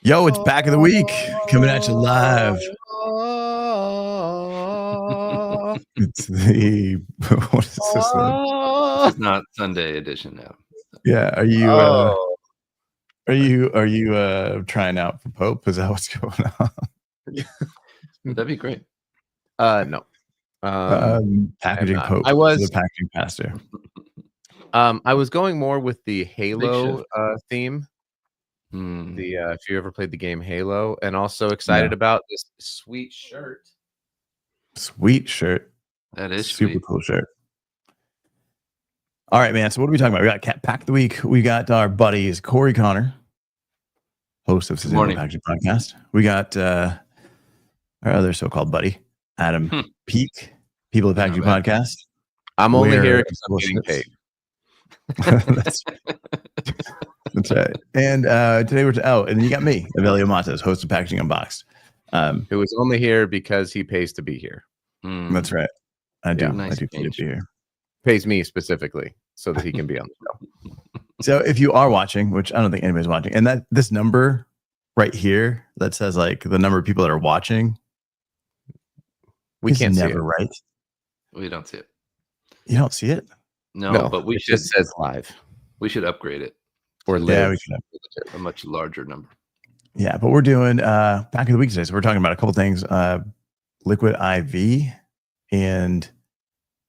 Yo, it's back of the week coming at you live. It's the what is this? This is not Sunday edition now. Yeah, are you trying out for Pope? Is that what's going on? That'd be great. No. Packaging Pope. I was the packaging pastor. I was going more with the Halo theme. If you ever played the game Halo, and also excited about this sweet shirt. Sweet shirt. That is super sweet. cool shirt. All right, man. So what are we talking about? We got Pack of the Week. We got our buddies Cory Connors, host of Sustainable Packaging Podcast. We got our other so-called buddy, Adam Peak, People of Packaging Podcast. I'm only here because I'm getting paid. That's right. And today and then you got me, Evelio Mattos, host of Packaging Unboxed. Who is only here because he pays to be here. That's right. I do. I do pay to be here. Pays me specifically so that he can be on the show. So if you are watching, which I don't think anybody's watching, and that this number right here that says like the number of people that are watching, we can't see it. Right? We don't see it. You don't see it? No, but we should. Just says live. We should upgrade it. Or live. We should a much larger number. Yeah, but we're doing Pack of the Week today. So we're talking about a couple things. Liquid IV and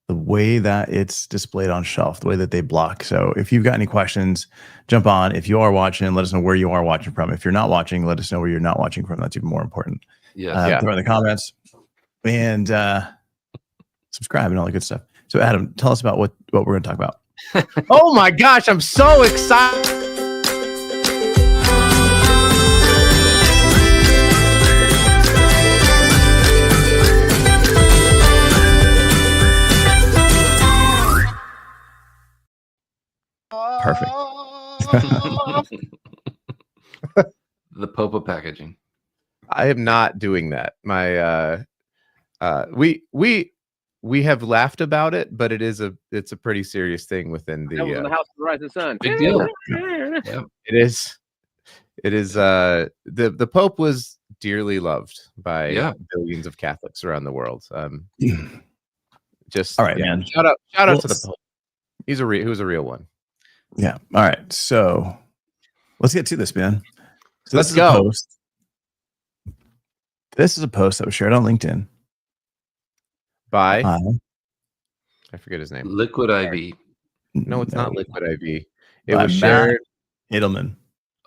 the way that it's displayed on shelf, the way that they block. So if you've got any questions, jump on. If you are watching, let us know where you are watching from. If you're not watching, let us know where you're not watching from. That's even more important. Yeah. Throw in the comments and subscribe and all that good stuff. So Adam, tell us about what we're going to talk about. Oh my gosh, I'm so excited. Perfect. The Pope of packaging. I am not doing that. My we have laughed about it, but it's a pretty serious thing within the in the house of the rising sun. Big deal. Yeah. It is the Pope was dearly loved by billions of Catholics around the world. Just all right, man. Shout out to the Pope. He was a real one. Yeah. All right. So let's get to this, man. So let's go. This is a post that was shared on LinkedIn by I forget his name. Liquid IV. No, it's not Liquid IV. It was shared. Edelman.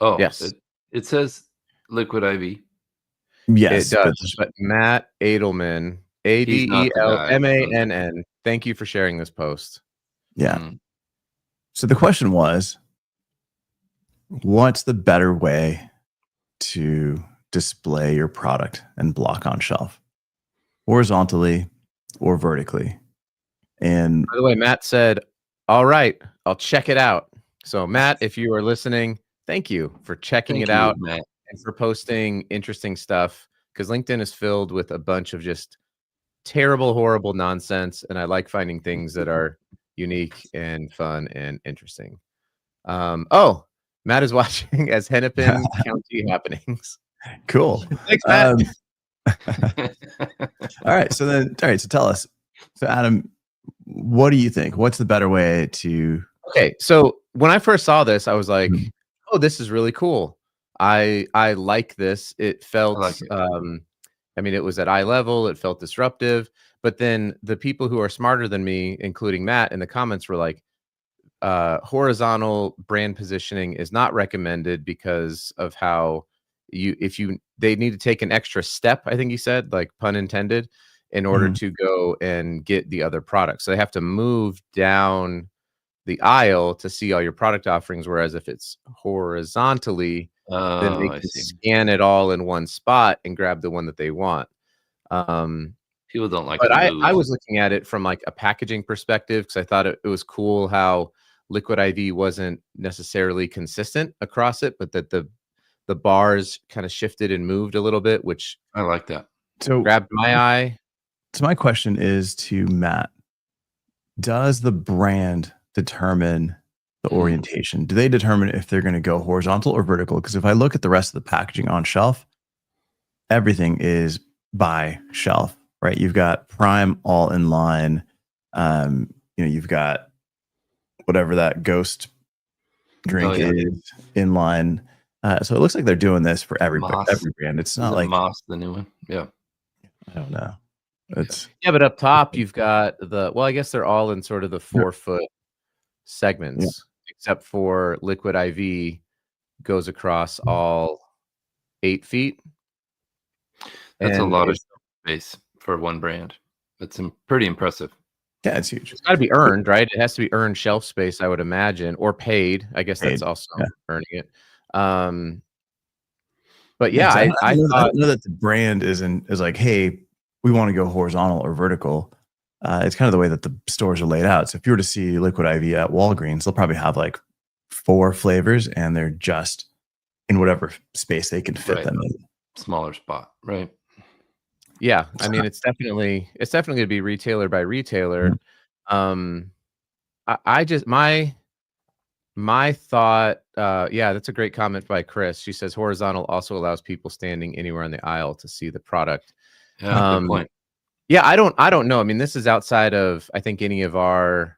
Oh, yes. It says Liquid IV. Yes, it does. But Matt Edelman, Adelmann. Thank you for sharing this post. Yeah. So the question was, what's the better way to display your product and block on shelf, horizontally or vertically? And by the way, Matt said, all right, I'll check it out. So Matt, if you are listening, thank you for checking it out, Matt, and for posting interesting stuff, because LinkedIn is filled with a bunch of just terrible, horrible nonsense. And I like finding things that are unique and fun and interesting. Matt is watching as Hennepin County happenings. Cool. Thanks, Matt. All right. So tell us. So Adam, what do you think? What's the better way to? Okay. So when I first saw this, I was like, oh, this is really cool. I like this. It felt, it was at eye level. It felt disruptive. But then the people who are smarter than me, including Matt, in the comments were like, horizontal brand positioning is not recommended because of how they need to take an extra step, I think he said, like pun intended, in order to go and get the other products. So they have to move down the aisle to see all your product offerings. Whereas if it's horizontally, then they can scan it all in one spot and grab the one that they want. People don't like but I was looking at it from like a packaging perspective because I thought it was cool how Liquid IV wasn't necessarily consistent across it, but that the bars kind of shifted and moved a little bit, which I like that. So grabbed my eye. So my question is to Matt, does the brand determine the orientation? Do they determine if they're going to go horizontal or vertical? Because if I look at the rest of the packaging on shelf, everything is by shelf, right? You've got Prime all in line. You've got whatever that Ghost drink is in line. So it looks like they're doing this for every brand. It's not like Moss, the new one. Yeah. I don't know. It's but up top you've got I guess they're all in sort of the 4 foot segments, except for Liquid IV goes across all 8 feet. That's a lot of space for one brand. That's pretty impressive. Yeah, it's huge. It's got to be earned, right? It has to be earned shelf space, I would imagine, or paid. I guess that's also earning it. But yeah, I know that the brand is like, hey, we want to go horizontal or vertical. It's kind of the way that the stores are laid out. So if you were to see Liquid IV at Walgreens, they'll probably have like 4 flavors, and they're just in whatever space they can fit them in. Smaller spot, right? Yeah, I mean, it's definitely going to be retailer by retailer. I just my thought. That's a great comment by Chris. She says horizontal also allows people standing anywhere on the aisle to see the product. Yeah, good point. Yeah, I don't know. I mean, this is outside of, I think, any of our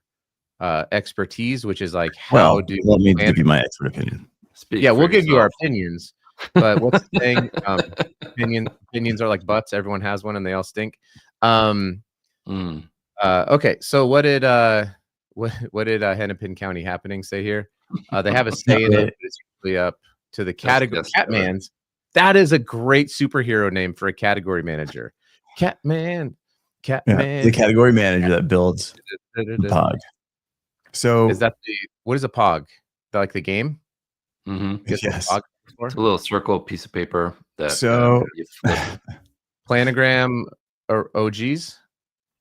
expertise, which is like, let me give you my expert opinion. We'll give you our opinions. But what's the thing? Opinions are like butts. Everyone has one, and they all stink. Okay, so what did Hennepin County Happening say here? They have a say in it, but it's usually up to the category. Catman's. That is a great superhero name for a category manager. Catman. The category manager that builds the POG. So what is a POG? Like the game? Yes. It's a little circle piece of paper that planogram or OGs.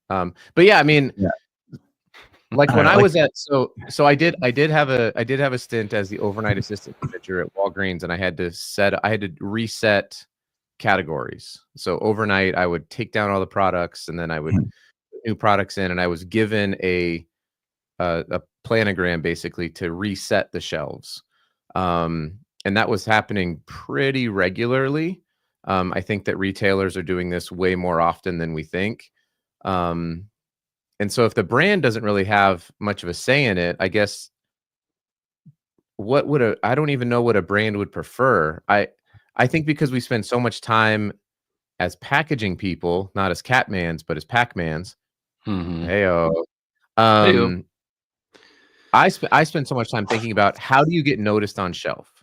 But yeah, I mean, like when I was at so I did have a stint as the overnight assistant manager at Walgreens, and I had to reset categories. So overnight I would take down all the products, and then I would put new products in, and I was given a planogram basically to reset the shelves. And that was happening pretty regularly. I think that retailers are doing this way more often than we think. And so if the brand doesn't really have much of a say in it, I guess I don't even know what a brand would prefer. I think because we spend so much time as packaging people, not as Catmans, but as Pac-Mans. Heyo. I spend so much time thinking about how do you get noticed on shelf?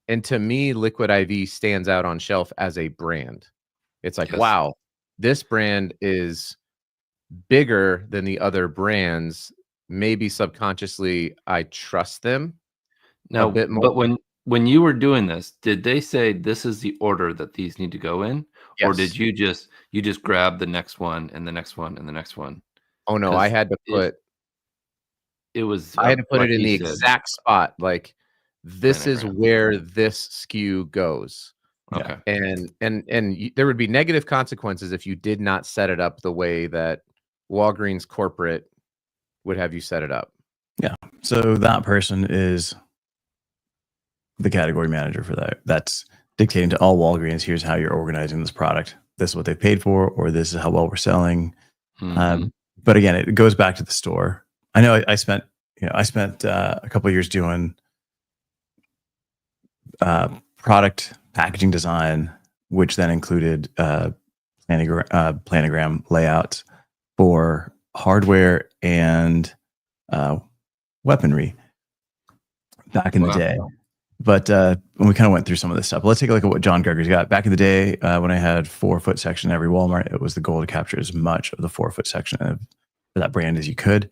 And to me, Liquid IV stands out on shelf as a brand. It's like, wow, this brand is bigger than the other brands. Maybe subconsciously, I trust them a bit more. But when you were doing this, did they say this is the order that these need to go in? Yes. Or did you just grab the next one and the next one and the next one? Oh no, I had to put it in the exact spot. Like, this is where this SKU goes. Okay. And there would be negative consequences if you did not set it up the way that Walgreens corporate would have you set it up. Yeah. So that person is the category manager for that. That's dictating to all Walgreens, here's how you're organizing this product. This is what they paid for, or this is how well we're selling. But again, it goes back to the store. I know I spent a couple of years doing product packaging design, which then included planogram layouts for hardware and weaponry back in the day. But when we kind of went through some of this stuff, let's take a look at what John Gregory's got. Back in the day, when I had 4 foot section in every Walmart, it was the goal to capture as much of the 4 foot section of that brand as you could.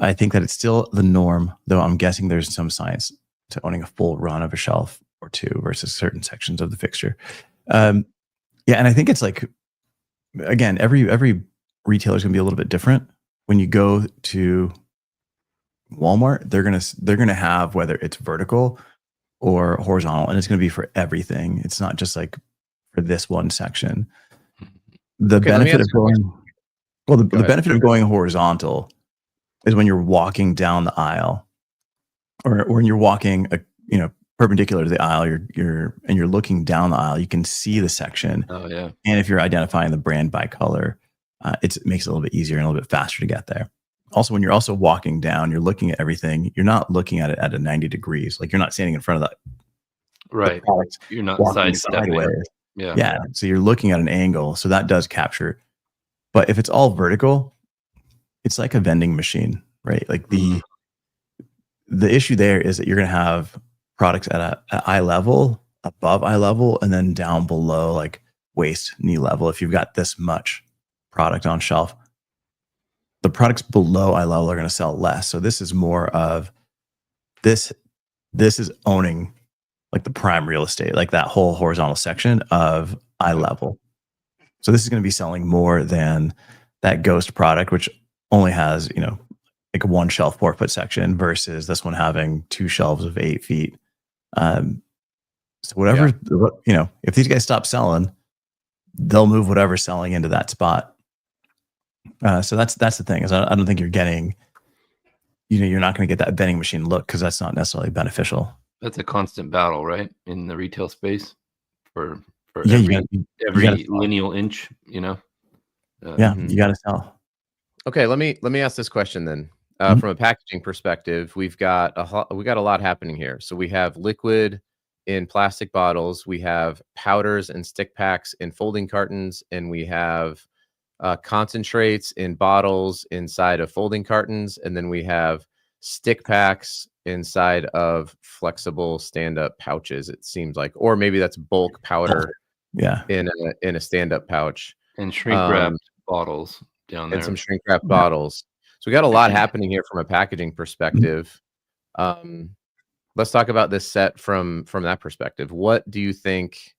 I think that it's still the norm, though I'm guessing there's some science to owning a full run of a shelf or two versus certain sections of the fixture. And I think it's like, again, every retailer is going to be a little bit different. When you go to Walmart, they're gonna have, whether it's vertical or horizontal, and it's going to be for everything. It's not just like for this one section. The benefit of going horizontal is when you're walking down the aisle or when you're walking, perpendicular to the aisle, you're looking down the aisle, you can see the section. Oh yeah. And if you're identifying the brand by color, it makes it a little bit easier and a little bit faster to get there. Also, when you're also walking down, you're looking at everything. You're not looking at it at a 90 degrees. Like you're not standing in front of right. You're not sidestepping. Yeah. So you're looking at an angle. So that does capture. But if it's all vertical, it's like a vending machine, right? Like the issue there is that you're going to have products at eye level, above eye level, and then down below like waist, knee level. If you've got this much product on shelf, the products below eye level are going to sell less. So this is more of this is owning like the prime real estate, like that whole horizontal section of eye level. So this is going to be selling more than that Ghost product, which only has, like a 1 shelf 4-foot section versus this one having 2 shelves of 8 feet. So whatever, if these guys stop selling, they'll move whatever's selling into that spot. So that's the thing is I don't think you're getting, you're not going to get that vending machine look because that's not necessarily beneficial. That's a constant battle, right? In the retail space for every lineal inch, You got to sell. Okay, let me ask this question then. From a packaging perspective, we got a lot happening here. So we have liquid in plastic bottles, we have powders and stick packs in folding cartons, and we have concentrates in bottles inside of folding cartons, and then we have stick packs inside of flexible stand-up pouches. It seems like, or maybe that's bulk powder. In a stand-up pouch and shrink wrapped bottles down there, and some shrink wrapped bottles. So we got a lot happening here from a packaging perspective. Let's talk about this set from that perspective. What do you think?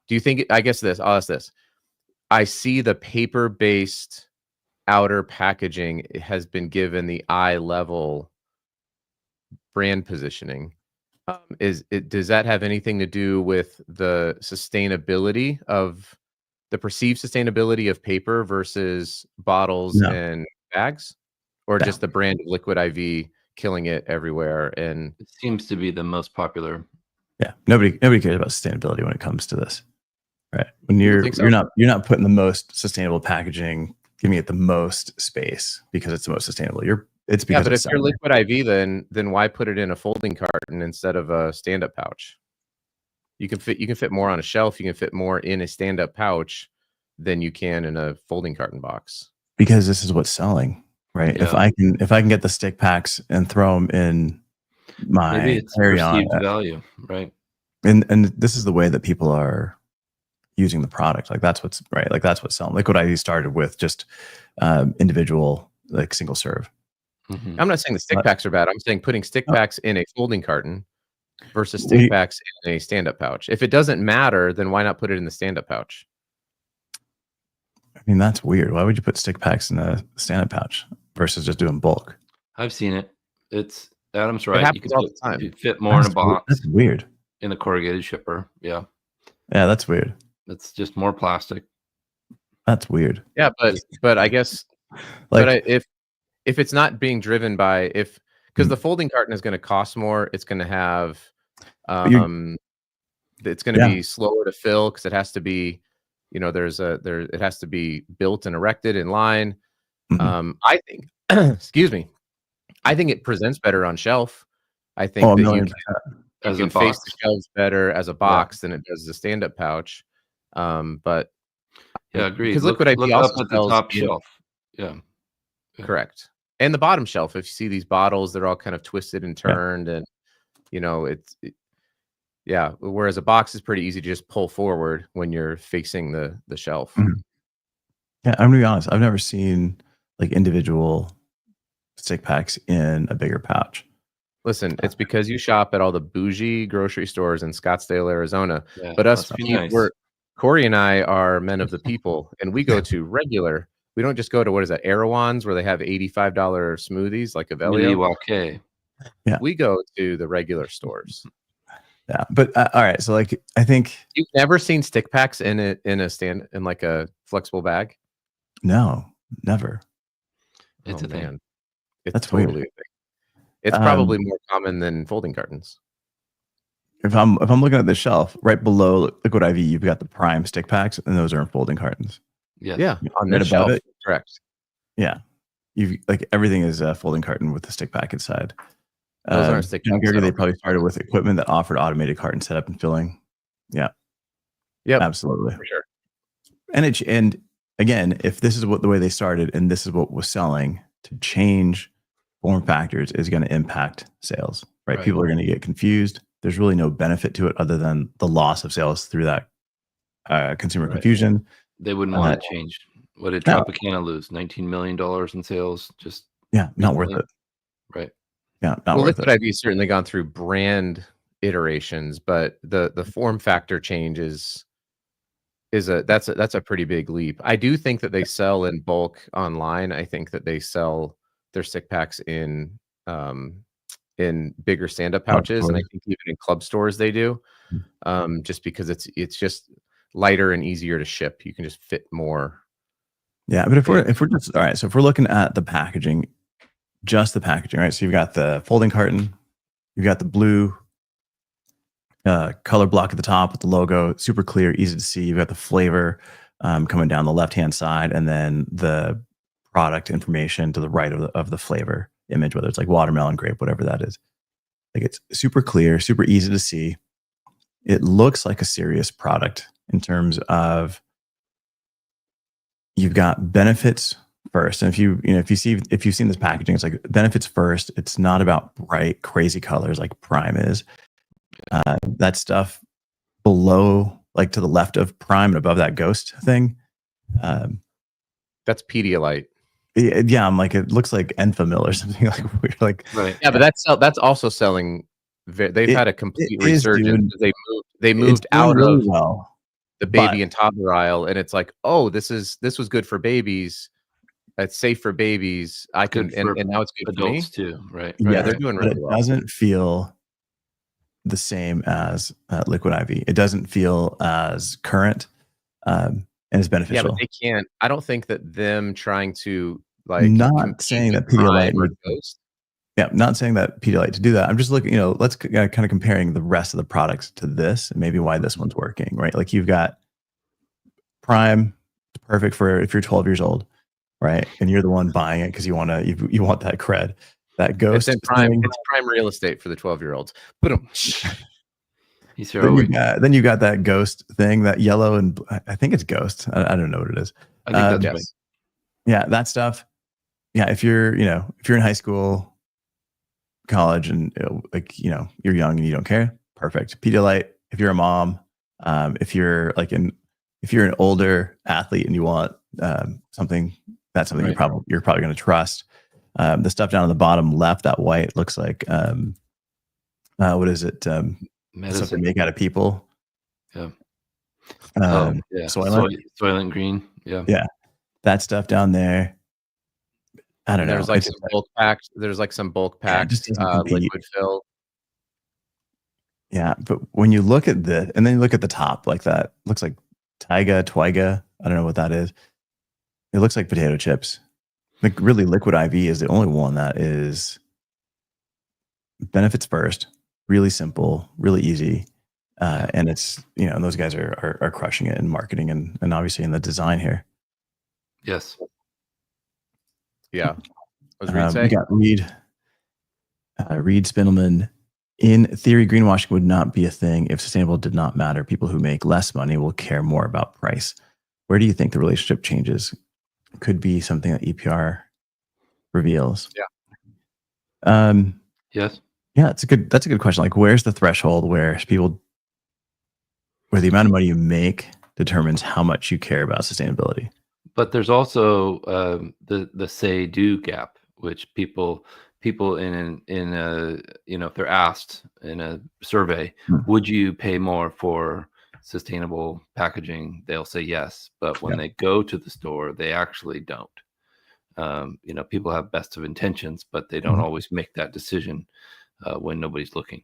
I guess I'll ask this. I see the paper-based outer packaging has been given the eye level brand positioning. Does that have anything to do with the sustainability of the perceived sustainability of paper versus bottles and bags, or just the brand of Liquid IV killing it everywhere? And it seems to be the most popular. Yeah, nobody cares about sustainability when it comes to this, right? When you're not putting the most sustainable packaging, giving it the most space because it's the most sustainable. It's because but if you're Liquid IV, then why put it in a folding carton instead of a stand-up pouch? You can fit more on a shelf. You can fit more in a stand-up pouch than you can in a folding carton box. Because this is what's selling, right? Yeah. If I can get the stick packs and throw them in my maybe it's perceived value, right? And this is the way that people are using the product. Like that's what's right. Like that's what's selling. Liquid IV started with just individual, like single serve. I'm not saying the stick packs are bad. I'm saying putting stick packs in a folding carton versus stick packs in a stand-up pouch. If it doesn't matter, then why not put it in the stand-up pouch? I mean, that's weird. Why would you put stick packs in a stand-up pouch versus just doing bulk? I've seen it. Adam's right. You can fit more in a box. That's weird. In the corrugated shipper. Yeah, that's weird. It's just more plastic. That's weird. Yeah, but I guess if it's not being driven by because the folding carton is going to cost more, it's going to have it's going to be slower to fill because it has to be, it has to be built and erected in line. I think excuse me, I think it presents better on shelf. I think that you can face the shelves better as a box than it does the stand-up pouch. But agreed. Because Liquid IV also at the top shelf. Yeah. Correct. And the bottom shelf, if you see these bottles, they're all kind of twisted and turned, and whereas a box is pretty easy to just pull forward when you're facing the shelf. Yeah, I'm gonna be honest. I've never seen like individual stick packs in a bigger pouch. Listen, it's because you shop at all the bougie grocery stores in Scottsdale, Arizona. Yeah, but Cory and I are men of the people, and we go to regular. We don't just go to, what is that, Erewhon's, where they have $85 smoothies like Evelio. Yeah. We go to the regular stores. Yeah, but all right. So like, I think you've never seen stick packs in like a flexible bag. No, never. It's a thing. It's That's totally weird. a thing. It's probably more common than folding cartons. If I'm looking at the shelf right below Liquid IV, you've got the Prime stick packs, and those are in folding cartons. Yes. Yeah, on right this above shelf, it. correct. Yeah, you've like everything is a folding carton with the stick pack inside. Those aren't stick John packs. Gertie, they probably started with equipment that offered automated carton setup and filling. Yeah. Yep. Absolutely. For sure. And again, if this is the way they started and this is what was selling, to change form factors is going to impact sales, right? People are going to get confused. There's really no benefit to it other than the loss of sales through that consumer confusion. They wouldn't want to change. What did Tropicana lose? $19 million in sales? Just not worth it. Right. Yeah, not worth Liquid it. IV's certainly gone through brand iterations, but the form factor change that's a pretty big leap. I do think that they sell in bulk online. I think that they sell their stick packs in bigger stand-up pouches, and I think even in club stores they do. Just because it's just lighter and easier to ship. You can just fit more. Yeah, but if we're just all right, so if we're looking at the packaging, just the packaging, right? So you've got the folding carton, you've got the blue color block at the top with the logo, super clear, easy to see. You've got the flavor coming down the left-hand side, and then the product information to the right of the flavor image, whether it's like watermelon, grape, whatever that is. Like it's super clear, super easy to see. It looks like a serious product in terms of you've got benefits first. And if you've seen this packaging, it's like benefits first. It's not about bright, crazy colors like Prime is. That stuff below, like to the left of Prime and above that Ghost thing. That's Pedialyte. Yeah, I'm like, it looks like Enfamil or something like weird. Like, yeah, but that's also selling. They've had a complete resurgence. They moved out really of the baby and toddler aisle, and it's like, oh, this was good for babies. It's safe for babies. I can, and now it's good for me too, right? Yeah, they're doing really well. It doesn't feel the same as Liquid IV. It doesn't feel as current and as beneficial. Yeah, but they can't. I don't think that them trying to like not saying that Pedialyte would Ghost. Yeah, not saying that Pedialyte to do that. I'm just looking, let's kind of comparing the rest of the products to this and maybe why this one's working, right? Like you've got Prime, perfect for if you're 12 years old, right? And you're the one buying it because you want that cred. That Ghost. It's prime real estate for the 12-year-olds. But then you got that Ghost thing, that yellow, and I think it's Ghost. I don't know what it is. I think that's right. Yeah, that stuff. Yeah, if you're in high school, college, and you're young and you don't care, perfect. Pedialyte. If you're a mom, if you're an older athlete and you want something, that's something right. you're probably going to trust. The stuff down on the bottom left, that white, looks like what is it? Stuff they make out of people. Yeah. Soylent Green. Yeah. Yeah. That stuff down there. I don't know. There's like some bulk packs. There's like some bulk packs, liquid fill. Yeah, but when you look at and then you look at the top, like that looks like Twiga. I don't know what that is. It looks like potato chips. Like really, Liquid IV is the only one that is benefits first, really simple, really easy, and it's and those guys are crushing it in marketing and obviously in the design here. Yes. Yeah. What was Reed saying? We got Reed Spindleman. In theory, greenwashing would not be a thing if sustainable did not matter. People who make less money will care more about price. Where do you think the relationship changes? Could be something that EPR reveals. Yeah. Yes. Yeah, that's a good question. Like, where's the threshold where the amount of money you make determines how much you care about sustainability? But there's also the say do gap, which people in a if they're asked in a survey, would you pay more for sustainable packaging, they'll say yes, but when they go to the store, they actually don't. People have best of intentions, but they don't always make that decision when nobody's looking.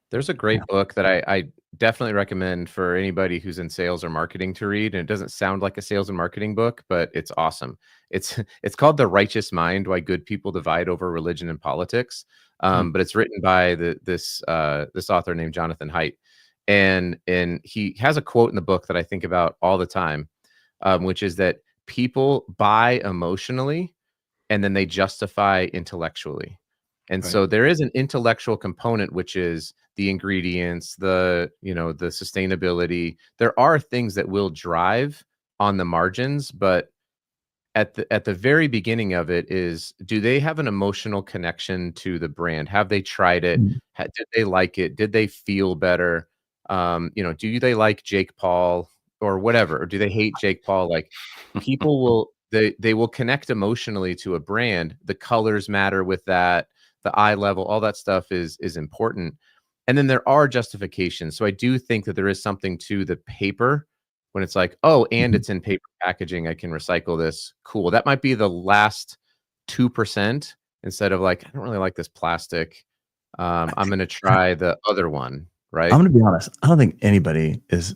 There's a great book that I definitely recommend for anybody who's in sales or marketing to read. And it doesn't sound like a sales and marketing book, but it's awesome. It's called The Righteous Mind: Why Good People Divide Over Religion and Politics. But it's written by this author named Jonathan Haidt. And he has a quote in the book that I think about all the time, which is that people buy emotionally and then they justify intellectually. And Right. so there is an intellectual component, which is the ingredients, the sustainability. There are things that will drive on the margins, but at the very beginning of it is, do they have an emotional connection to the brand? Have they tried it? Did they like it? Did they feel better? Do they like Jake Paul or whatever? Or do they hate Jake Paul? Like, people will they will connect emotionally to a brand. The colors matter with that. The eye level, all that stuff is important. And then there are justifications. So I do think that there is something to the paper when it's like, oh, and it's in paper packaging, I can recycle this. Cool. That might be the last 2% instead of like, I don't really like this plastic. I'm going to try the other one, right? I'm going to be honest. I don't think anybody is.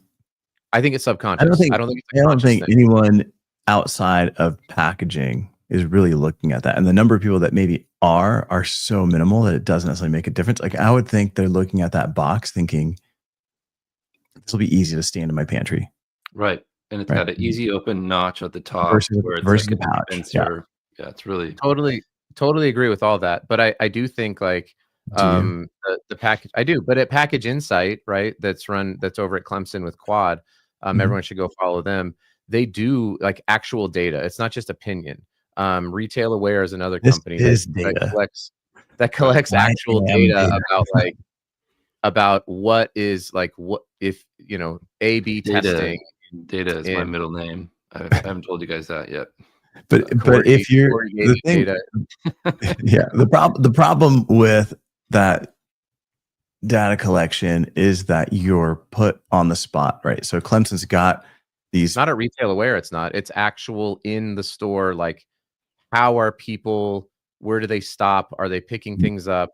I think it's subconscious. I don't think thing. anyone outside of packaging is really looking at that. And the number of people that maybe are so minimal that it doesn't necessarily make a difference. Like, I would think they're looking at that box thinking, this will be easy to stand in my pantry. Right. And it's got an easy open notch at the top versus the pouch. Yeah, it's really totally agree with all that. But I do think like the package, I do, but at Package Insight, right, that's over at Clemson with Quad, everyone should go follow them. They do like actual data. It's not just opinion. Retail Aware is another company that collects actual data about what is like, what if A/B testing. Data is my middle name. I haven't told you guys that yet. But if you're the thing, the problem with that data collection is that you're put on the spot, right? So Clemson's got these. Not at Retail Aware. It's not. It's actual in the store. Like, how are people? Where do they stop? Are they picking things up?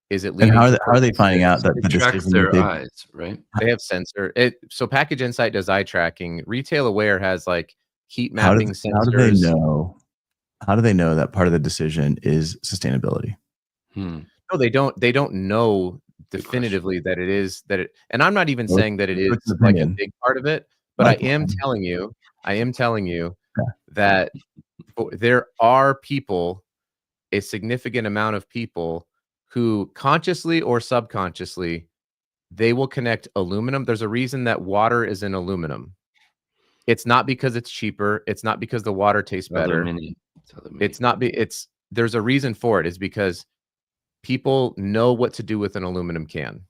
Is it leading? And how are they finding out that the tracks their eyes, right? They have sensor. So Package Insight does eye tracking. Retail Aware has like heat mapping sensors. How do they know that part of the decision is sustainability? No, they don't. They don't know definitively that it is that it. And I'm not even saying that it is like a big part of it, but I am telling you that there are people, a significant amount of people, who consciously or subconsciously, they will connect aluminum. There's a reason that water is in aluminum. It's not because it's cheaper. It's not because the water tastes better. There's a reason for it. It's because people know what to do with an aluminum can.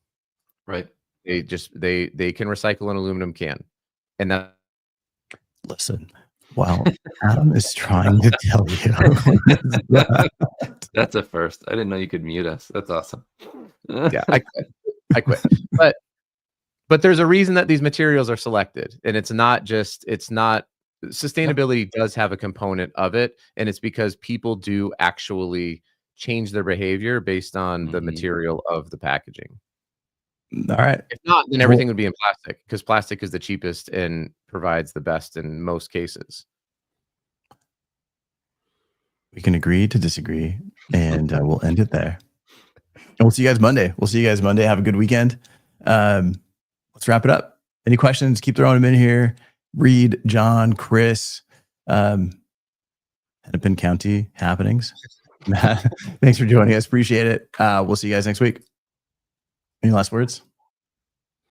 Right. They can recycle an aluminum can. And that. Listen, wow, Adam is trying to tell you. That's a first. I didn't know you could mute us. That's awesome. Yeah, I quit. But there's a reason that these materials are selected, and it's not sustainability does have a component of it, and it's because people do actually change their behavior based on the material of the packaging. All right. If not, then everything would be in plastic, because plastic is the cheapest and provides the best in most cases. We can agree to disagree, and we'll end it there. And we'll see you guys Monday. Have a good weekend. Let's wrap it up. Any questions? Keep throwing them in here. Reed, John, Chris, Hennepin County happenings. Thanks for joining us. Appreciate it. We'll see you guys next week. Any last words?